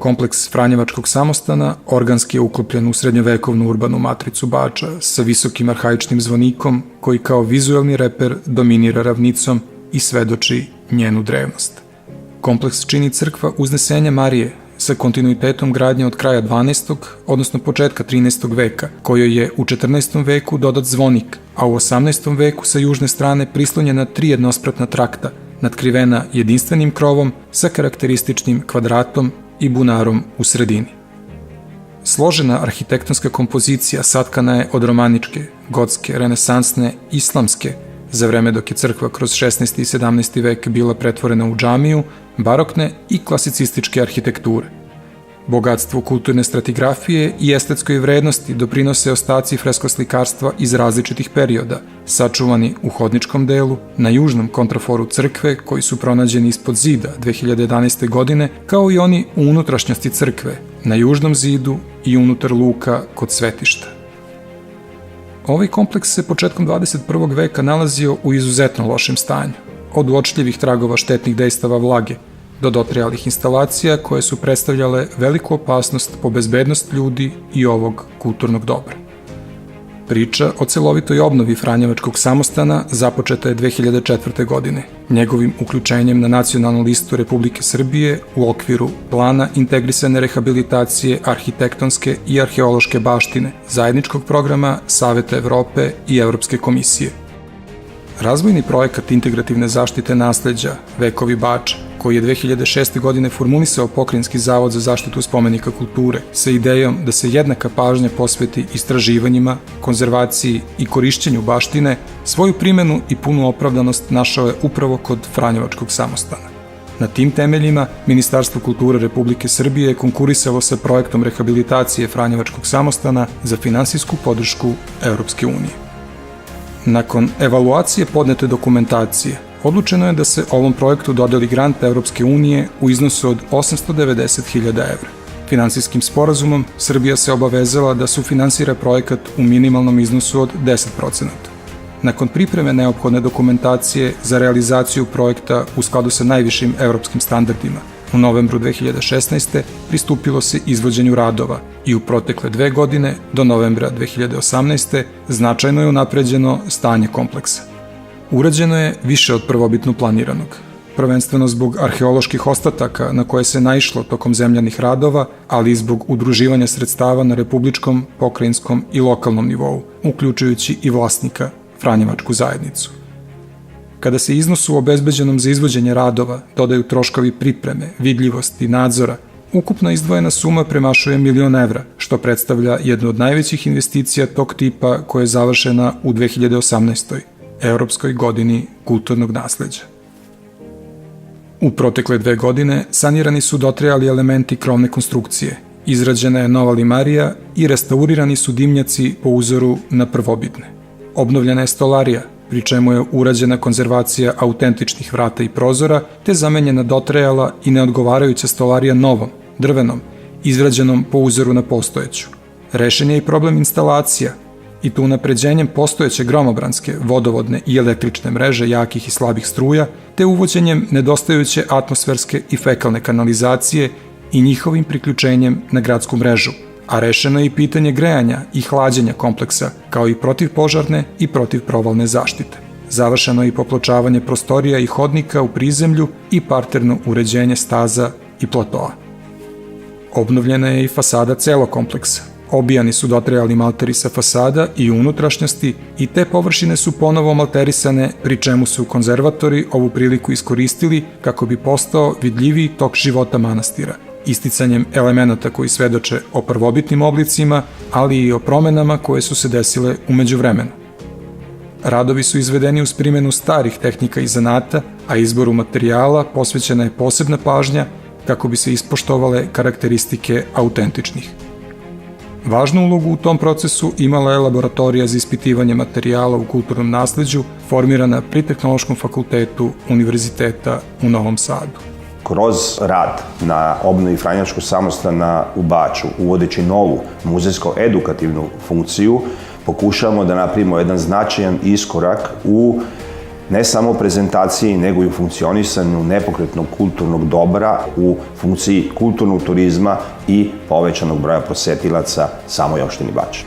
kompleks Franjevačkog samostana organski je uklopljen u srednjovekovnu urbanu matricu Bača sa visokim arhaičnim zvonikom koji kao vizuelni reper dominira ravnicom i svedoči njenu drevnost. Kompleks čini crkva Uznesenja Marije sa kontinuitetom gradnje od kraja 12. odnosno početka 13. veka, kojoj je u 14. veku dodat zvonik, a u 18. veku sa južne strane prislonjena 3 jednospratna trakta, natkrivena jedinstvenim krovom sa karakterističnim kvadratom i bunarom u sredini. Složena arhitektonska kompozicija satkana je od romaničke, gotske, renesansne, islamske, za vreme dok je crkva kroz 16. i 17. vek bila pretvorena u džamiju, barokne i klasicističke arhitekture. Bogatstvu kulturne stratigrafije i estetskoj vrednosti doprinose ostaci freskoslikarstva iz različitih perioda, sačuvani u hodničkom delu, na južnom kontraforu crkve koji su pronađeni ispod zida 2011. godine, kao i oni u unutrašnjosti crkve, na južnom zidu i unutar luka kod svetišta. Ovaj kompleks se početkom 21. veka nalazio u izuzetno lošem stanju, od uočljivih tragova štetnih dejstava vlage do dotrajalih instalacija koje su predstavljale veliku opasnost po bezbednost ljudi i ovog kulturnog dobra. Priča o celovitoj obnovi Franjevačkog samostana započeta je 2004. godine, njegovim uključenjem na nacionalnu listu Republike Srbije u okviru plana integrisane rehabilitacije arhitektonske i arheološke baštine, zajedničkog programa Saveta Evrope i Evropske komisije. Razvojni projekat integrativne zaštite nasleđa Vekovi Bača, koji je 2006. godine formulisao Pokrajinski zavod za zaštitu spomenika kulture sa idejom da se jednaka pažnja posveti istraživanjima, konzervaciji i korišćenju baštine, svoju primenu i punu opravdanost našao je upravo kod Franjevačkog samostana. Na tim temeljima Ministarstvo kulture Republike Srbije je konkurisalo sa projektom rehabilitacije Franjevačkog samostana za finansijsku podršku Evropske unije. Nakon evaluacije podnete dokumentacije, odlučeno je da se ovom projektu dodeli grant Evropske unije u iznosu od 890.000 evra. Finansijskim sporazumom Srbija se obavezala da sufinansira projekat u minimalnom iznosu od 10%. Nakon pripreme neophodne dokumentacije za realizaciju projekta u skladu sa najvišim evropskim standardima, u novembru 2016. pristupilo se izvođenju radova i u protekle 2 godine, do novembra 2018. značajno je unapređeno stanje kompleksa. Urađeno je više od prvobitno planiranog, prvenstveno zbog arheoloških ostataka na koje se naišlo tokom zemljanih radova, ali i zbog udruživanja sredstava na republičkom, pokrajinskom i lokalnom nivou, uključujući i vlasnika, Franjevačku zajednicu. Kada se iznosu obezbeđenom za izvođenje radova dodaju troškovi pripreme, vidljivosti i nadzora, ukupna izdvojena suma premašuje 1.000.000 evra, što predstavlja jednu od najvećih investicija tog tipa koja je završena u 2018. Evropskoj godini kulturnog nasleđa. U protekle 2 godine sanirani su dotrajali elementi krovne konstrukcije, izrađena je nova limarija i restaurirani su dimnjaci po uzoru na prvobitne. Obnovljena je stolarija, pri čemu je urađena konzervacija autentičnih vrata i prozora, te zamenjena dotrajala i neodgovarajuća stolarija novom, drvenom, izrađenom po uzoru na postojeću. Rešen je i problem instalacija, i to unapređenjem postojeće gromobranske, vodovodne i električne mreže jakih i slabih struja, te uvođenjem nedostajuće atmosferske i fekalne kanalizacije i njihovim priključenjem na gradsku mrežu, a rešeno je i pitanje grejanja i hlađenja kompleksa, kao i protivpožarne i protivprovalne zaštite. Završeno je i popločavanje prostorija i hodnika u prizemlju i parterno uređenje staza i platoa. Obnovljena je i fasada celog kompleksa. Obijani su dotrajali malteri sa fasada i unutrašnjosti i te površine su ponovo malterisane, pri čemu su konzervatori ovu priliku iskoristili kako bi postao vidljiviji tok života manastira, isticanjem elemenata koji svedoče o prvobitnim oblicima, ali i o promenama koje su se desile u međuvremenu. Radovi su izvedeni uz primjenu starih tehnika i zanata, a izboru materijala posvećena je posebna pažnja kako bi se ispoštovale karakteristike autentičnih. Važnu ulogu u tom procesu imala je laboratorija za ispitivanje materijala u kulturnom nasleđu, formirana pri Tehnološkom fakultetu Univerziteta u Novom Sadu. Kroz rad na obnovi Franjevačkog samostana u Baču, uvodeći novu muzejsko-edukativnu funkciju, pokušavamo da napravimo jedan značajan iskorak u ne samo u prezentaciji, nego i u funkcionisanju nepokretnog kulturnog dobra u funkciji kulturnog turizma i povećanog broja posetilaca samoj opštini Bača.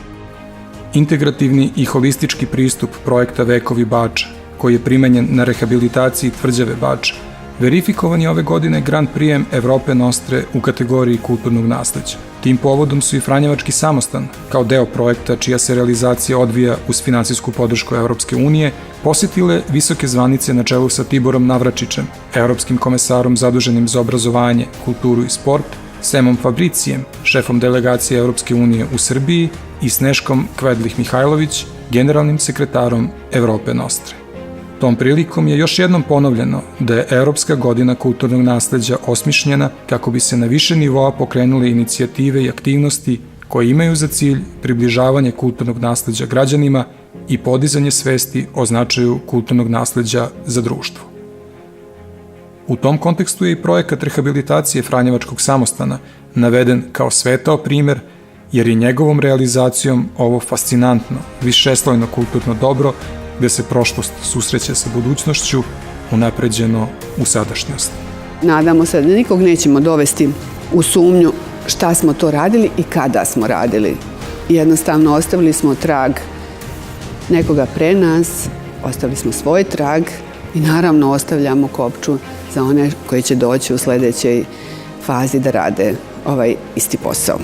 Integrativni i holistički pristup projekta Vekovi Bača, koji je primenjen na rehabilitaciji tvrđave Bača, verifikovan je ove godine Grand Prijem Evrope Nostre u kategoriji kulturnog nasleđa. Tim povodom su i Franjevački samostan, kao deo projekta čija se realizacija odvija uz finansijsku podršku Evropske unije, posetile visoke zvanice na čelu sa Tiborom Navračićem, evropskim komesarom zaduženim za obrazovanje, kulturu i sport, Semom Fabricijem, šefom delegacije Evropske unije u Srbiji i Sneškom Kvedlih-Mihajlović, generalnim sekretarom Evrope Nostre. Tom prilikom je još jednom ponovljeno da je Evropska godina kulturnog nasleđa osmišljena kako bi se na više nivoa pokrenule inicijative i aktivnosti koje imaju za cilj približavanje kulturnog nasleđa građanima i podizanje svesti o značaju kulturnog nasleđa za društvo. U tom kontekstu je i projekat rehabilitacije Franjevačkog samostana naveden kao svetao primer, jer je njegovom realizacijom ovo fascinantno, višeslojno kulturno dobro gde se prošlost susreće sa budućnošću, unapređeno u sadašnjost. Nadamo se da nikog nećemo dovesti u sumnju šta smo to radili i kada smo radili. Jednostavno ostavili smo trag nekoga pre nas, ostavili smo svoj trag i naravno ostavljamo kopču za one koji će doći u sledećoj fazi da rade ovaj isti posao.